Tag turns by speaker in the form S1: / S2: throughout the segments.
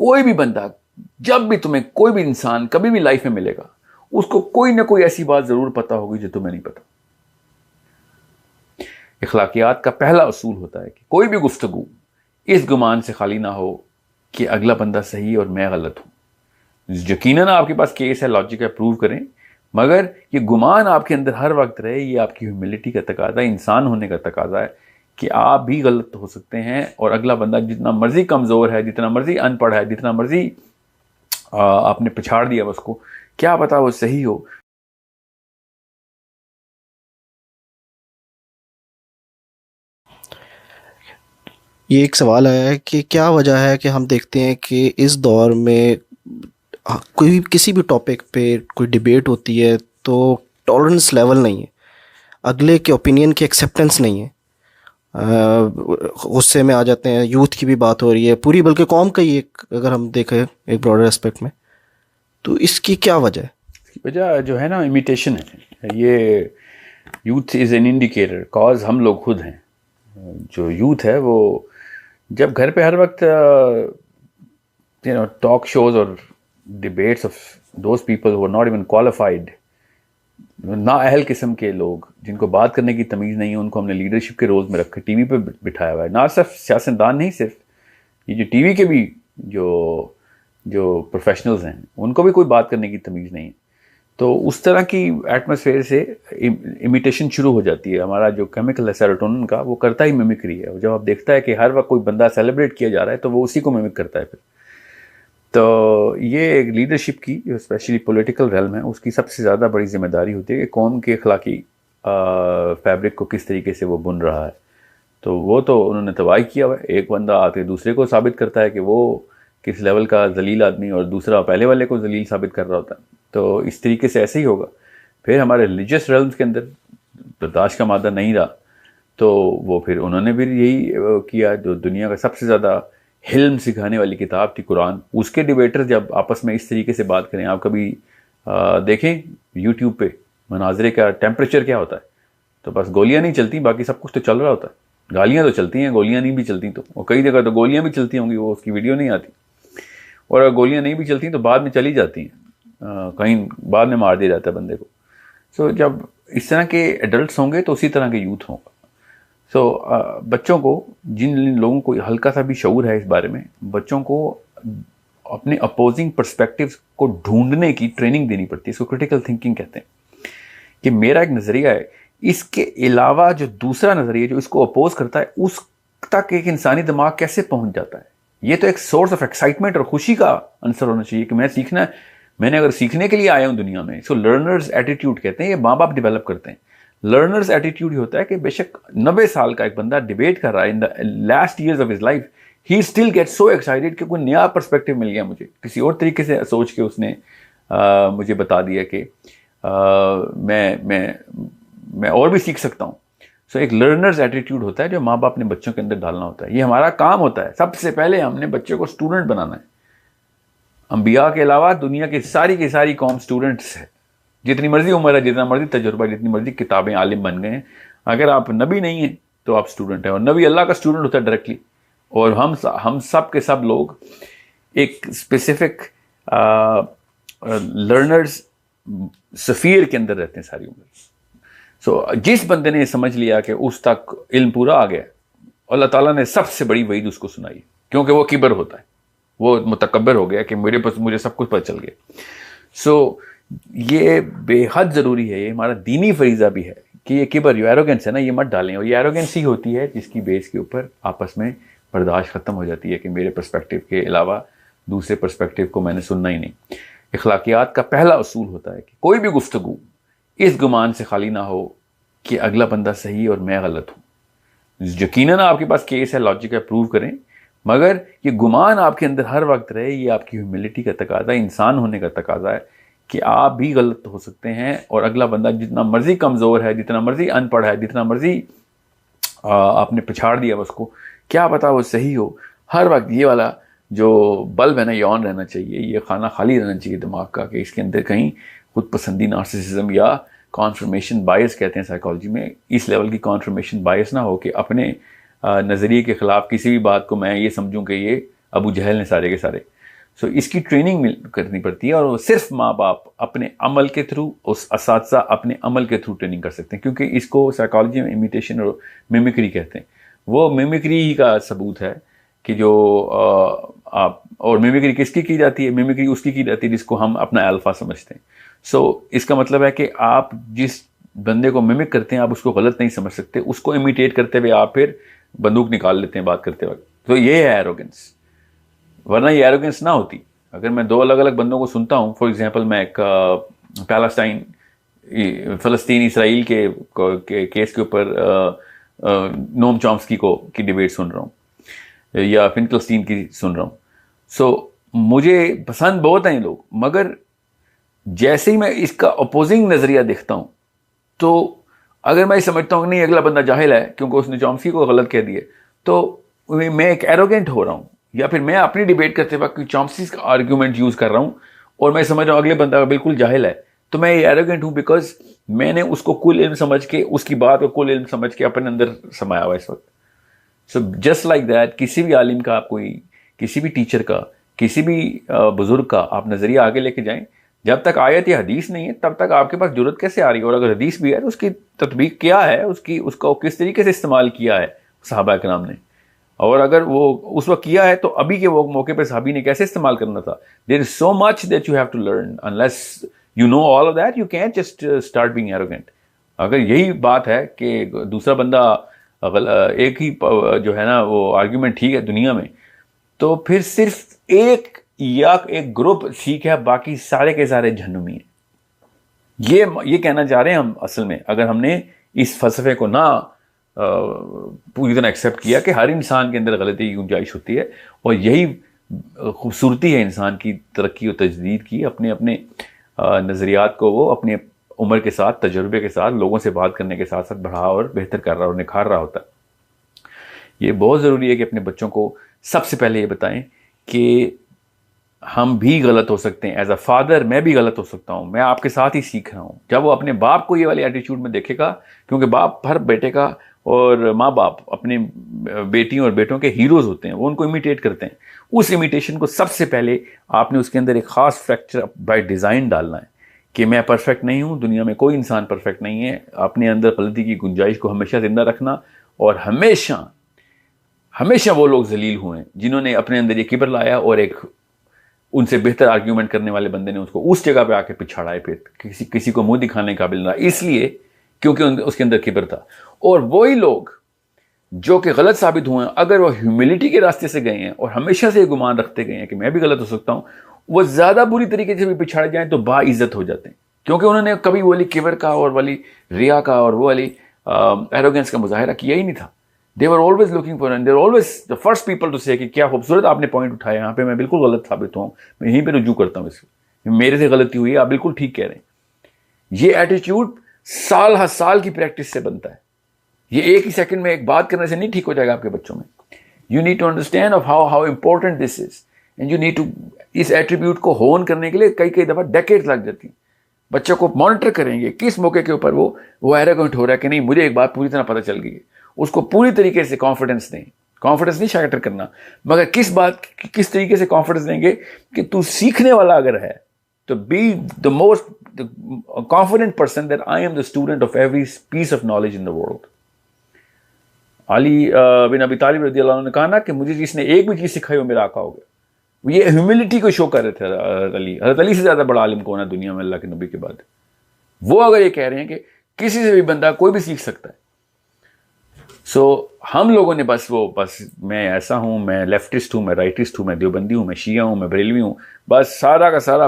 S1: کوئی بھی بندہ، جب بھی تمہیں کوئی بھی انسان کبھی بھی لائف میں ملے گا، اس کو کوئی نہ کوئی ایسی بات ضرور پتا ہوگی جو تمہیں نہیں پتا. اخلاقیات کا پہلا اصول ہوتا ہے کہ کوئی بھی گفتگو اس گمان سے خالی نہ ہو کہ اگلا بندہ صحیح اور میں غلط ہوں. یقیناً آپ کے پاس کیس ہے، لاجک ہے، پروو کریں، مگر یہ گمان آپ کے اندر ہر وقت رہے. یہ آپ کی ہیوملٹی کا تقاضا ہے، انسان ہونے کا تقاضا ہے کہ آپ بھی غلط ہو سکتے ہیں، اور اگلا بندہ جتنا مرضی کمزور ہے، جتنا مرضی ان پڑھ ہے، جتنا مرضی آپ نے پچھاڑ دیا اس کو، کیا پتا وہ صحیح ہو.
S2: یہ ایک سوال آیا ہے کہ کیا وجہ ہے کہ ہم دیکھتے ہیں کہ اس دور میں کوئی کسی بھی ٹاپک پہ کوئی ڈیبیٹ ہوتی ہے تو ٹالرنس لیول نہیں ہے، اگلے کے اوپینین کی ایکسیپٹنس نہیں ہے، غصے میں آ جاتے ہیں. یوتھ کی بھی بات ہو رہی ہے پوری، بلکہ قوم کا ہی ایک، اگر ہم دیکھیں ایک براڈر اسپیکٹ میں، تو اس کی کیا وجہ ہے؟
S1: اس کی وجہ جو ہے نا امیٹیشن ہے. یہ youth is an indicator, cause ہم لوگ خود ہیں. جو یوتھ ہے وہ جب گھر پہ ہر وقت ٹاک شوز اور debates of those people who not even qualified, نااہل قسم کے لوگ جن کو بات کرنے کی تمیز نہیں ہے، ان کو ہم نے لیڈرشپ کے رولز میں رکھ کے ٹی وی پہ بٹھایا ہوا ہے. نہ صرف سیاستدان نہیں، صرف یہ جو ٹی وی کے بھی جو پروفیشنلز ہیں، ان کو بھی کوئی بات کرنے کی تمیز نہیں ہے. تو اس طرح کی ایٹماسفیئر سے امیٹیشن شروع ہو جاتی ہے. ہمارا جو کیمیکل ہے سیروٹونن کا، وہ کرتا ہی میمکری ہے. جب آپ دیکھتا ہے کہ ہر وقت کوئی بندہ سیلیبریٹ کیا جا رہا ہے تو وہ اسی کو میمک کرتا ہے پھر. تو یہ ایک لیڈرشپ کی جو اسپیشلی پولیٹیکل ریلم ہے، اس کی سب سے زیادہ بڑی ذمہ داری ہوتی ہے کہ قوم کے اخلاقی فیبرک کو کس طریقے سے وہ بن رہا ہے. تو وہ تو انہوں نے تباہی کیا ہوا ہے. ایک بندہ آ کے دوسرے کو ثابت کرتا ہے کہ وہ کس لیول کا ذلیل آدمی، اور دوسرا پہلے والے کو ذلیل ثابت کر رہا ہوتا ہے. تو اس طریقے سے ایسے ہی ہوگا. پھر ہمارے ریلیجیس ریلمز کے اندر برداشت کا مادہ نہیں رہا، تو وہ پھر انہوں نے بھی یہی کیا. جو دنیا کا سب سے زیادہ حلم سکھانے والی کتاب تھی قرآن، اس کے ڈیبیٹر جب آپس میں اس طریقے سے بات کریں، آپ کبھی دیکھیں یوٹیوب پہ مناظرے کا ٹیمپریچر کیا ہوتا ہے. تو بس گولیاں نہیں چلتی، باقی سب کچھ تو چل رہا ہوتا ہے. گالیاں تو چلتی ہیں، گولیاں نہیں بھی چلتی تو، اور کئی جگہ تو گولیاں بھی چلتی ہوں گی، وہ اس کی ویڈیو نہیں آتی. اور اگر گولیاں نہیں بھی چلتی تو بعد میں چلی جاتی ہیں، کہیں بعد میں مار دیا جاتا ہے بندے کو. سو جب اس طرح کے ایڈلٹس ہوں گے تو اسی طرح کے یوتھ ہوں گا. سو بچوں کو، جن لوگوں کو ہلکا سا بھی شعور ہے اس بارے میں، بچوں کو اپنے اپوزنگ پرسپیکٹیوز کو ڈھونڈنے کی ٹریننگ دینی پڑتی ہے. اس کو کرٹیکل تھنکنگ کہتے ہیں، کہ میرا ایک نظریہ ہے، اس کے علاوہ جو دوسرا نظریہ جو اس کو اپوز کرتا ہے، اس تک ایک انسانی دماغ کیسے پہنچ جاتا ہے. یہ تو ایک سورس آف ایکسائٹمنٹ اور خوشی کا عنصر ہونا چاہیے کہ میں سیکھنا ہے. میں نے اگر سیکھنے کے لیے آیا ہوں دنیا میں، اس کو لرنرز ایٹیٹیوڈ کہتے ہیں. یہ ماں باپ ڈیولپ کرتے ہیں. لرنرز ایٹیٹیوڈ یہ ہوتا ہے کہ بے شک 90 سال کا ایک بندہ ڈیبیٹ کر رہا ہے، in the last years of his life he still get so excited کہ کوئی نیا پرسپیکٹیو مل گیا مجھے، کسی اور طریقے سے سوچ کے اس نے مجھے بتا دیا کہ میں اور بھی سیکھ سکتا ہوں. سو ایک لرنرز ایٹیٹیوڈ ہوتا ہے جو ماں باپ نے بچوں کے اندر ڈالنا ہوتا ہے. یہ ہمارا کام ہوتا ہے. سب سے پہلے ہم نے بچے کو اسٹوڈنٹ بنانا ہے. انبیاء کے علاوہ دنیا کی ساری قوم اسٹوڈنٹس ہے. جتنی مرضی عمر ہے، جتنا مرضی تجربہ، جتنی مرضی کتابیں عالم بن گئے ہیں، اگر آپ نبی نہیں ہیں تو آپ اسٹوڈنٹ ہیں. اور نبی اللہ کا اسٹوڈنٹ ہوتا ہے ڈائریکٹلی. اور ہم سب کے سب لوگ ایک اسپیسیفک لرنرز سفیر کے اندر رہتے ہیں ساری عمر. سو جس بندے نے سمجھ لیا کہ اس تک علم پورا آ گیا، اللہ تعالیٰ نے سب سے بڑی وعید اس کو سنائی، کیونکہ وہ کبر ہوتا ہے، وہ متکبر ہو گیا کہ مجھے سب کچھ پتہ چل گیا. سو یہ بے حد ضروری ہے، یہ ہمارا دینی فریضہ بھی ہے کہ یہ کبر، جو ایروگنس ہے نا، یہ مت ڈالیں. اور یہ ایروگنس ہی ہوتی ہے جس کی بیس کے اوپر آپس میں برداشت ختم ہو جاتی ہے کہ میرے پرسپیکٹیو کے علاوہ دوسرے پرسپیکٹیو کو میں نے سننا ہی نہیں. اخلاقیات کا پہلا اصول ہوتا ہے کہ کوئی بھی گفتگو اس گمان سے خالی نہ ہو کہ اگلا بندہ صحیح اور میں غلط ہوں. یقیناً آپ کے پاس کیس ہے، لاجک ہے، پروو کریں، مگر یہ گمان آپ کے اندر ہر وقت رہے. یہ آپ کی ہیوملٹی کا تقاضا ہے، انسان ہونے کا تقاضا ہے کہ آپ بھی غلط ہو سکتے ہیں، اور اگلا بندہ جتنا مرضی کمزور ہے، جتنا مرضی ان پڑھ ہے، جتنا مرضی آپ نے پچھاڑ دیا اس کو، کیا پتا وہ صحیح ہو. ہر وقت یہ والا جو بلب ہے نا، یہ آن رہنا چاہیے. یہ خانہ خالی رہنا چاہیے دماغ کا کہ اس کے اندر کہیں خود پسندی نارسسزم یا کانفرمیشن بائس کہتے ہیں سائیکالوجی میں، اس لیول کی کانفرمیشن بائس نہ ہو کہ اپنے نظریے کے خلاف کسی بھی بات کو میں یہ سمجھوں کہ یہ ابو جہل نے سارے کے سارے. سو اس کی ٹریننگ کرنی پڑتی ہے، اور وہ صرف ماں باپ اپنے عمل کے تھرو، اس اساتذہ اپنے عمل کے تھرو ٹریننگ کر سکتے ہیں، کیونکہ اس کو سائیکالوجی میں امیٹیشن اور میمکری کہتے ہیں. وہ میمکری ہی کا ثبوت ہے کہ جو آپ، اور میمکری کس کی جاتی ہے؟ میمکری اس کی جاتی ہے جس کو ہم اپنا الفا سمجھتے ہیں. سو اس کا مطلب ہے کہ آپ جس بندے کو میمک کرتے ہیں آپ اس کو غلط نہیں سمجھ سکتے، اس کو امیٹیٹ کرتے ہوئے آپ پھر بندوق نکال لیتے ہیں بات کرتے وقت. تو یہ ہے ایروگنس، ورنہ یہ ایروگنس نہ ہوتی. اگر میں دو الگ الگ بندوں کو سنتا ہوں، فار ایگزامپل میں ایک فلسطین اسرائیل کے کیس کے اوپر نوم چامسکی کی ڈیبیٹ سن رہا ہوں، یا فنکلسٹین کی سن رہا ہوں. سو مجھے پسند بہت ہیں یہ لوگ، مگر جیسے ہی میں اس کا اپوزنگ نظریہ دیکھتا ہوں تو اگر میں سمجھتا ہوں کہ نہیں اگلا بندہ جاہل ہے کیونکہ اس نے چامسکی کو غلط کہہ دیے، تو میں ایک ایروگینٹ ہو رہا ہوں. یا پھر میں اپنی ڈیبیٹ کرتے وقت چامسکی کا آرگیومنٹ یوز کر رہا ہوں اور میں سمجھ رہا ہوں اگلے بندہ بالکل جاہل ہے، تو میں یہ ایروگینٹ ہوں بیکاز میں نے اس کو کل علم سمجھ کے، اس کی بات کو کل علم سمجھ کے اپنے اندر سمایا ہوا اس وقت. سو جسٹ لائک دیٹ، کسی بھی عالم کا، آپ کوئی کسی بھی ٹیچر کا، کسی بھی بزرگ کا آپ نظریہ آگے لے کے جائیں، جب تک آیت یا حدیث نہیں ہے تب تک آپ کے پاس جرت کیسے آ رہی ہے؟ اور اگر حدیث بھی ہے تو اس کی تطبیق کیا ہے، اس کو کس طریقے سے استعمال کیا ہے صحابہ کرام نے، اور اگر وہ اس وقت کیا ہے تو ابھی کے وہ موقع پہ صحابی نے کیسے استعمال کرنا تھا. There is so much that you have to learn, unless you know all of that you can't just start being arrogant. اگر یہی بات ہے کہ دوسرا بندہ ایک ہی جو ہے نا وہ آرگیومنٹ ٹھیک ہے دنیا میں، تو پھر صرف ایک یا ایک گروپ ٹھیک ہے، باقی سارے کے سارے جہنمی ہیں. یہ کہنا چاہ رہے ہیں ہم اصل میں، اگر ہم نے اس فلسفے کو نہ پوری طرح ایکسیپٹ کیا کہ ہر انسان کے اندر غلطی کی گنجائش ہوتی ہے، اور یہی خوبصورتی ہے انسان کی ترقی و تجدید کی، اپنے اپنے نظریات کو وہ اپنے عمر کے ساتھ، تجربے کے ساتھ، لوگوں سے بات کرنے کے ساتھ ساتھ بڑھا اور بہتر کر رہا اور نکھار رہا ہوتا ہے. یہ بہت ضروری ہے کہ اپنے بچوں کو سب سے پہلے یہ بتائیں کہ ہم بھی غلط ہو سکتے ہیں. ایز اے فادر میں بھی غلط ہو سکتا ہوں، میں آپ کے ساتھ ہی سیکھ رہا ہوں. جب وہ اپنے باپ کو یہ والی ایٹیچیوڈ میں دیکھے گا، کیونکہ باپ ہر بیٹے کا، اور ماں باپ اپنے بیٹیوں اور بیٹوں کے ہیروز ہوتے ہیں، وہ ان کو امیٹیٹ کرتے ہیں. اس امیٹیشن کو سب سے پہلے آپ نے اس کے اندر ایک خاص فیکٹر بائی ڈیزائن ڈالنا ہے کہ میں پرفیکٹ نہیں ہوں، دنیا میں کوئی انسان پرفیکٹ نہیں ہے. اپنے اندر غلطی کی گنجائش کو ہمیشہ زندہ رکھنا، اور ہمیشہ وہ لوگ ذلیل ہوئے ہیں جنہوں نے اپنے اندر یہ کبر لایا، اور ایک ان سے بہتر آرگیومنٹ کرنے والے بندے نے اس کو اس جگہ پہ آ کے پچھاڑا ہے، پھر کسی کو منہ دکھانے کا قابل نہ، اس لیے کیونکہ اس کے اندر کبر تھا. اور وہی لوگ جو کہ غلط ثابت ہوئے ہیں، اگر وہ ہیوملٹی کے راستے سے گئے ہیں اور ہمیشہ سے یہ گمان رکھتے گئے ہیں کہ میں بھی غلط ہو سکتا ہوں، وہ زیادہ بری طریقے سے بھی پچھاڑے جائیں تو باعزت ہو جاتے ہیں، کیونکہ انہوں نے کبھی وہ والی کبر کا اور والی ریا کا اور وہ والی ایروگنس کا مظاہرہ کیا ہی نہیں تھا. They were always looking for, and they were always the first people to say کہ کیا خوبصورت آپ نے پوائنٹ اٹھایا، یہاں پہ میں بالکل غلط ثابت ہوں، میں یہیں پہ رجوع کرتا ہوں، اس میرے سے غلطی ہوئی ہے، آپ بالکل ٹھیک کہہ رہے ہیں. یہ ایٹیچیوڈ سال ہر سال کی پریکٹس سے بنتا ہے. یہ ایک ہی سیکنڈ میں ایک بات کرنے سے نہیں ٹھیک ہو جائے گا آپ کے بچوں میں. You need to understand of how important this is, and you need to, اس ایٹریبیوٹ کو ہون کرنے کے لیے کئی دفعہ ڈیکیڈ لگ جاتی ہیں. بچوں کو مانیٹر کریں گے کس موقع کے اوپر وہ ایروگنٹ ہو رہا ہے کہ نہیں مجھے ایک بات پوری طرح پتہ چل گئی ہے. اس کو پوری طریقے سے کانفیڈنس دیں، کانفیڈنس نہیں شیٹر کرنا، مگر کس طریقے سے کانفیڈنس دیں گے کہ تو سیکھنے والا اگر ہے تو be the most confident person that I am the student of every piece of knowledge in the world. Ali bin Abi Talib رضی اللہ عنہ نے کہا نا کہ مجھے جس نے ایک بھی چیز سکھائی وہ میرا آقا ہو گیا. وہ یہ ہیوملٹی کو شو کر رہے تھے. حضرت علی سے زیادہ بڑا عالم کون ہے دنیا میں اللہ کے نبی کے بعد؟ وہ اگر یہ کہہ رہے ہیں کہ کسی سے بھی بندہ کوئی بھی سیکھ سکتا ہے. سو ہم لوگوں نے بس میں ایسا ہوں، میں لیفٹسٹ ہوں، میں رائٹسٹ ہوں، میں دیوبندی ہوں، میں شیعہ ہوں، میں بریلوی ہوں، بس سارا کا سارا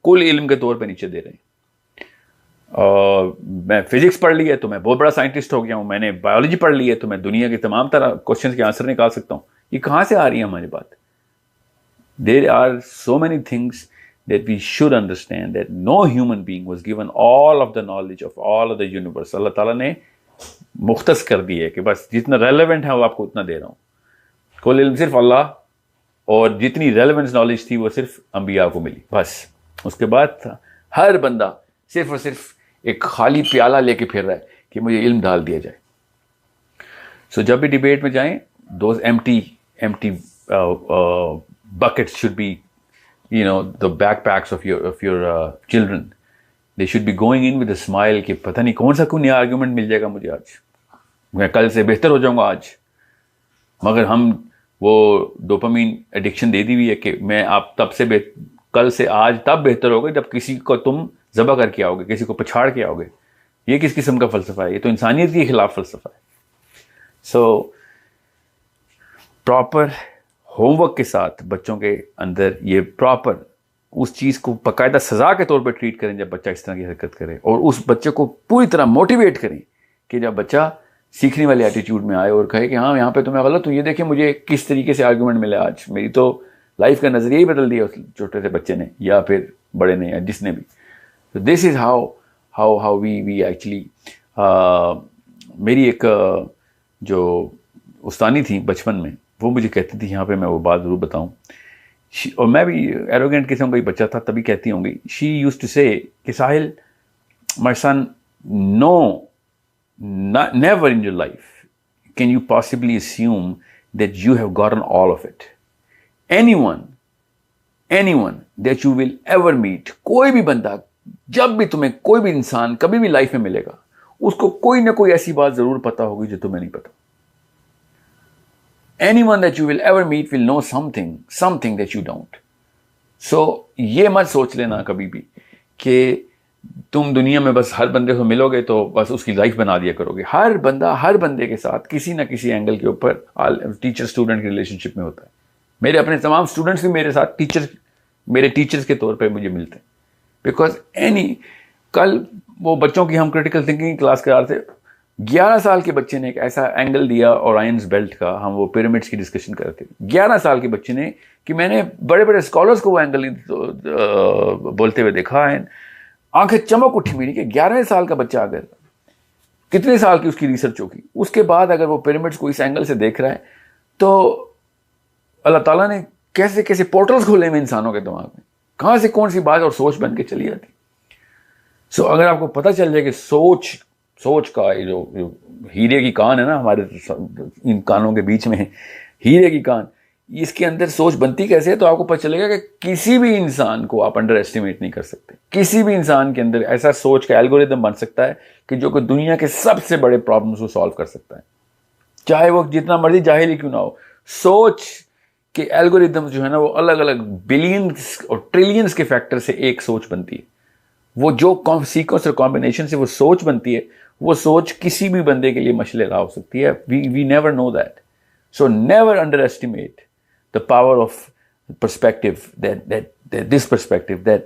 S1: کل علم کے طور پہ نیچے دے رہے ہیں. اور میں فزکس پڑھ لی ہے تو میں بہت بڑا سائنٹسٹ ہو گیا ہوں، میں نے بایولوجی پڑھ لی ہے تو میں دنیا کے تمام طرح کوشچنس کے آنسر نکال سکتا ہوں. یہ کہاں سے آ رہی ہے ہماری بات؟ There are so many things that we should understand that no human being was given all of the knowledge of all of the universe. اللہ تعالیٰ نے مختص کر دی ہے کہ بس جتنا ریلیونٹ ہے وہ آپ کو اتنا دے رہا ہوں. کل علم صرف اللہ، اور جتنی ریلیونس نالج تھی وہ صرف انبیاء کو ملی بس. اس کے بعد ہر بندہ صرف اور صرف ایک خالی پیالہ لے کے پھر رہا ہے کہ مجھے علم ڈال دیا جائے. سو جب بھی ڈیبیٹ میں جائیں، those empty buckets should be the backpacks of your children. They should be going in with a smile کہ پتہ نہیں کون سا کوئی نیا آرگیومنٹ مل جائے گا مجھے آج, میں کل سے بہتر ہو جاؤں گا آج. مگر ہم وہ ڈوپامین ایڈکشن دے دی ہوئی ہے کہ میں آپ کل سے آج تب بہتر ہوگا جب کسی کو تم ذبح کر کے آؤ گے, کسی کو پچھاڑ کے آؤ گے. یہ کس قسم کا فلسفہ ہے؟ یہ تو انسانیت کے خلاف فلسفہ ہے. سو پراپر ہوم ورک کے ساتھ بچوں کے اندر یہ پراپر اس چیز کو باقاعدہ سزا کے طور پہ ٹریٹ کریں جب بچہ اس طرح کی حرکت کرے, اور اس بچے کو پوری طرح موٹیویٹ کریں کہ جب بچہ سیکھنے والے ایٹیٹیوڈ میں آئے اور کہے کہ ہاں یہاں پہ تو میں غلط ہوں, یہ دیکھیں مجھے کس طریقے سے آرگیومنٹ ملے آج, میری تو لائف کا نظریہ ہی بدل دیا اس چھوٹے سے بچے نے یا پھر بڑے نے یا جس نے بھی. دس از ہاؤ وی ایکچولی. میری ایک جو استانی تھی بچپن میں, وہ مجھے کہتی تھی, یہاں پہ میں وہ بات ضرور بتاؤں, اور میں بھی ایروگینٹ قسم کا ہی بچہ تھا تبھی کہتی ہوں گی. شی یوز ٹو سے کہ ساحل مائی سن, never in your life can you possibly assume that you have gotten all of it. Anyone that you will ever meet, کوئی بھی بندہ, جب بھی تمہیں کوئی بھی انسان کبھی بھی لائف میں ملے گا, اس کو کوئی نہ کوئی ایسی بات ضرور پتا ہوگی جو تمہیں نہیں پتا. Anyone that you will ever meet will know something that you don't. So یہ مت سوچ لینا کبھی بھی کہ تم دنیا میں بس ہر بندے کو ملو گے تو بس اس کی لائف بنا دیا کرو گے. ہر بندہ ہر بندے کے ساتھ کسی نہ کسی اینگل کے اوپر ٹیچر اسٹوڈنٹ کی ریلیشن شپ میں ہوتا ہے. میرے اپنے تمام اسٹوڈنٹس بھی میرے ساتھ میرے ٹیچرس کے طور پہ مجھے ملتے ہیں. بیکاز کل وہ بچوں کی ہم کریٹیکل تھنکنگ کلاس کرا رہے تھے, 11 سال کے بچے نے ایک ایسا اینگل دیا اورائنز بیلٹ کا, ہم وہ پیرامڈس کی ڈسکشن کر رہے تھے. 11 سال کے بچے نے, کہ میں نے بڑے بڑے اسکالرس کو وہ اینگل بولتے ہوئے دیکھا ہے, آنکھیں چمک اٹھی میری کہ 11 سال کا بچہ اگر کتنے سال کی اس کی ریسرچ ہوگی, اس کے بعد اگر وہ پیرامڈس کو اس اینگل سے دیکھ رہا ہے تو اللہ تعالیٰ نے کیسے کیسے پورٹلز کھولے ہیں انسانوں کے دماغ میں, کہاں سے کون سی بات اور سوچ بن کے چلی جاتی. سو اگر آپ کو پتہ چل جائے کہ سوچ کا جو ہیرے کی کان ہے نا ہمارے ان کانوں کے بیچ میں ہے ہیرے کی کان, اس کے اندر سوچ بنتی کیسے ہے, تو آپ کو پتہ چلے گا کہ کسی بھی انسان کو آپ انڈر ایسٹیمیٹ نہیں کر سکتے. کسی بھی انسان کے اندر ایسا سوچ کا الگوریدم بن سکتا ہے کہ جو کہ دنیا کے سب سے بڑے پرابلمس کو سالو کر سکتا ہے, چاہے وہ جتنا مرضی جاہل ہی کیوں نہ ہو. سوچ کے الگوریدم جو ہے نا وہ الگ الگ بلینز اور ٹریلینز کے فیکٹر سے ایک سوچ بنتی ہے. وہ جو سیکوینس اور کمبینیشن سے وہ سوچ بنتی ہے, وہ سوچ کسی بھی بندے کے لیے مشعل راہ ہو سکتی ہے. We never know that. So never underestimate the power of perspective, that this perspective, that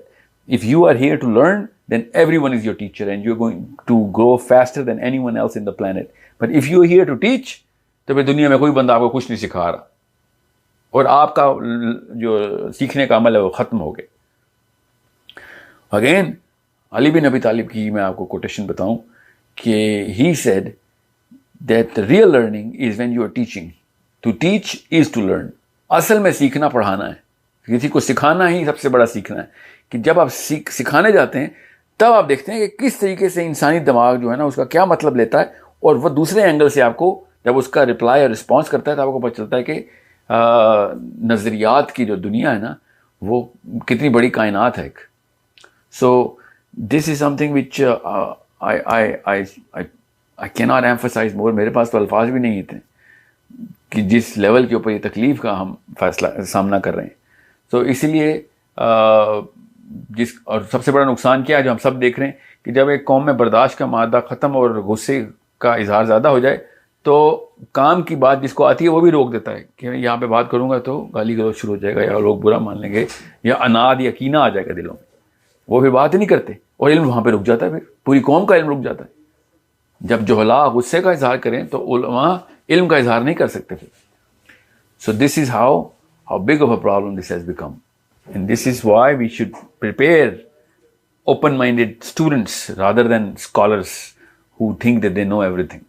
S1: if you are here to learn, then everyone is your teacher and you're going to grow faster than anyone else in the planet. But if you're here to teach, تو پھر دنیا میں کوئی بندہ آپ کو کچھ نہیں سکھا رہا اور آپ کا جو سیکھنے کا عمل ہے وہ ختم ہو گیا. اگین علی بن ابی طالب کی میں آپ کو کوٹیشن بتاؤں کہ he said that the real learning is when you are teaching. To teach is to learn. اصل میں سیکھنا پڑھانا ہے, کسی کو سکھانا ہی سب سے بڑا سیکھنا ہے. کہ جب آپ سکھانے جاتے ہیں تب آپ دیکھتے ہیں کہ کس طریقے سے انسانی دماغ جو ہے نا اس کا کیا مطلب لیتا ہے, اور وہ دوسرے اینگل سے آپ کو جب اس کا رپلائی اور رسپانس کرتا ہے تو آپ کو پتہ چلتا ہے کہ نظریات کی جو دنیا ہے نا وہ کتنی بڑی کائنات ہے ایک. سو دس از سم تھنگ وچ آئی کی ناٹ ایمفسائز مور. میرے پاس تو الفاظ بھی نہیں تھے کہ جس لیول کے اوپر یہ تکلیف کا ہم سامنا کر رہے ہیں. تو اسی لیے اور سب سے بڑا نقصان کیا ہے جو ہم سب دیکھ رہے ہیں کہ جب ایک قوم میں برداشت کا مادہ ختم اور غصے کا اظہار زیادہ ہو جائے تو کام کی بات جس کو آتی ہے وہ بھی روک دیتا ہے کہ یہاں پہ بات کروں گا تو گالی گلوچ شروع ہو جائے گا یا لوگ برا مان لیں گے یا اناد یا کینہ آ جائے گا دلوں میں, وہ پھر بات ہی نہیں کرتے اور علم وہاں پہ رک جاتا ہے. پھر پوری قوم کا علم رک جاتا ہے. جب جہلاء غصے کا اظہار کریں تو علماء علم کا اظہار نہیں کر سکتے پھر. So this is how big of a problem this has become. And this is why we should prepare open-minded students rather than scholars who think that they know everything.